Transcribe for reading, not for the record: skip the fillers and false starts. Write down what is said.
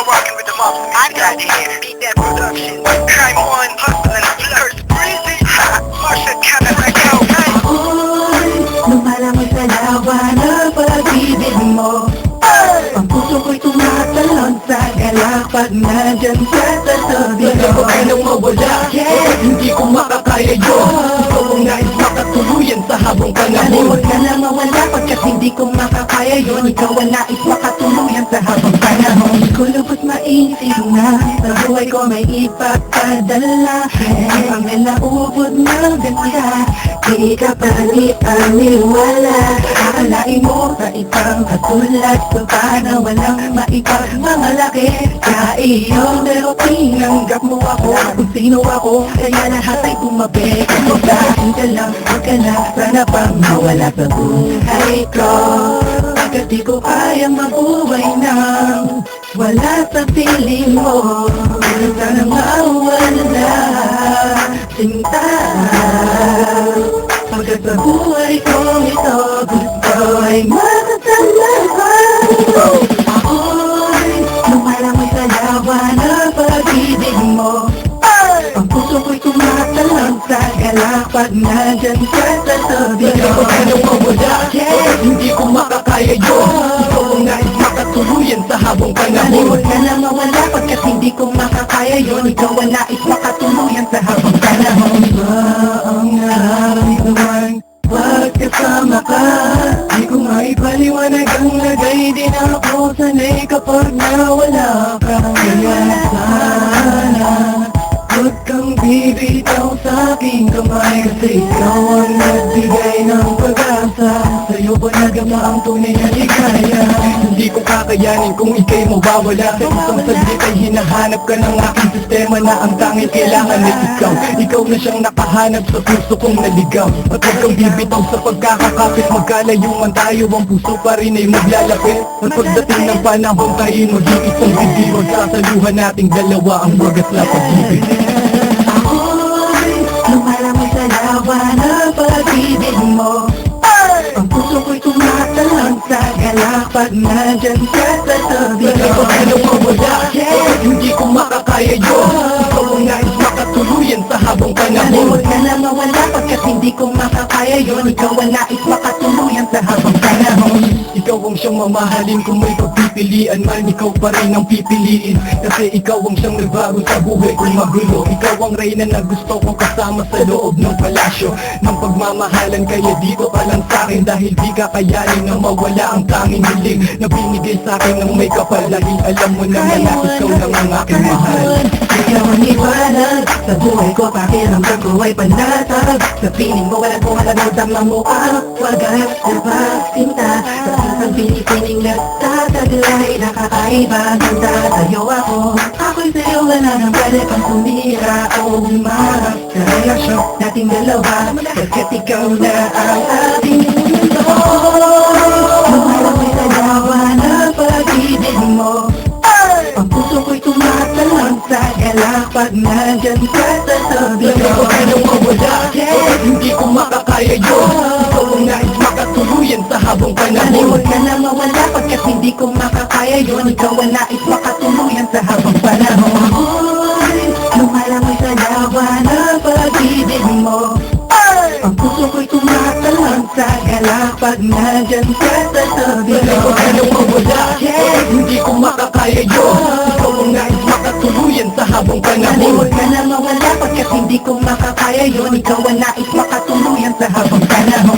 now rocking with the monster. I got here. Beat that production. Crime one, hustling, first breezy. Marsha Cadillac, alright. Ako'y lumalangoy sa lawa ng pag-ibig mo. Ang puso ko'y tumatalon sa galak pag nandyan ka sa tabi ko. Huwag ka nang mawala, hindi ko makakaya yun. Gusto kong nais makatuluyan sa habang panahon. Huwag ka na mawala pagkat hindi ko makakaya yun. Ikaw ang nais makatuluyan sa habang panahon. Kulubot maisip na sa buhay ko may ipagpadala. Ang naubod ng ganda, di ka paniwala. Akalain mo sa ibang katulad ko, paano walang maipagmamalaki sa iyo. Pero tinanggap mo ako kung sino ako, kaya lahat ay tumabi. Magdahin ka lang, huwag ka na sana pang mawala sa buhay ko. Pagkat di ko kayang mabuhay nang wala sa piling mo. Sana mawala sinta. Pagkat sa buhay kong ito, gusto ay makasalahan. Ako'y lumalangoy sa lawa ng pag-ibig mo. Ang puso ko'y tumatalon sa galak pag nandyan ka sa tabi ko. Huwag ka nang mawala, hindi ko makakaya yun. Gusto kong nais makatuluyan sa habang panahon. Huwag ka na mawala pagkat hindi ko makakaya yun. Ikaw ang nais makatuluyan sa habang panahon. Iba ang nararamdaman pag kasama ka. Di ko maipaliwanag ang lagay din ako. Sanay kapag nawala ka. Kaya sana huwag kang bibitaw sa aking kamay, kasi ikaw ang nagbigay ng pag-asa. Sa'yo ba nagama ang tunay na ligaya? Hindi ko kakayanin kung ika'y mawawala. Sa isang saglit ay hinahanap ka ng aking sistema na ang tanging kailangan ay ikaw. Ikaw na siyang nakahanap sa puso kong naligaw. At huwag kang bibitaw sa pagkakakapit. Magkalayo man tayo, ang puso pa rin ay maglalapit. At pagdating ng panahon tayo'y mag-iisang bibig. Magsasaluhan nating dalawa ang wagas na pag-ibig. Ako'y lumalangoy sa lawa ng pag-ibig mo. Ang puso ko'y tumatalon sa galak pag nandyan ka sa tabi ko. Huwag ka nang mawala, hindi ko makakaya yun. Gusto kong nais makatuluyan sa habang panahon. Huwag ka na mawala pagkat hindi ko makakaya yun. Ikaw ang nais makatuluyan sa habang panahon. Ikaw ang siyang mamahalin kung may pagpipilian man. Ikaw pa rin ang pipiliin, kasi ikaw ang siyang nagbago sa buhay kong magulo. Ikaw ang reyna na gusto kong kasama sa loob ng palasyo ng pagmamahalan. Kaya dito ka lang sa'kin, dahil di kakayanin na mawala ang tanging hiling na binigay sa'kin ng may kapal. Dahil alam mo naman na ikaw lang ang aking mahal. Ikaw ang iwanag sa buhay ko, pakiramdam ko ay panatag. Sa piling mo walang kumalagaw, dama mo ang wagas na pagsinta. Sa isang pinipining nagtataglay, nakakaiba, ganda sa'yo ako. Ako'y sa'yo, wala nang pwede pang tumira o humarap sa relasyon nating dalawa. Pagkat ikaw na ang ating mundo. Lumalangoy sa lawa ng pag-ibig mo. Ang puso ko'y tumatalon sa galak pag nandyan ka sa tabi ko. Huwag ka nang mawala, hindi ko makakaya yun. Gusto kong nais makatuluyan sa habang panahon. Huwag ka na mawala pagkat hindi ko makakaya yun. Ikaw ang nais makatuluyan sa habang panahon. Ako'y lumalangoy sa lawa ng pag-ibig mo. Ang puso ko'y tumatalon sa galak pag nandyan ka sa tabi ko. Huwag ka nang mawala, hindi ko makakaya yun. Gusto kong nais makatuluyan sa habang panahon. Huwag ka na mawala pagkat hindi ko makakaya yun. Ikaw ang nais makatuluyan sa habang panahon.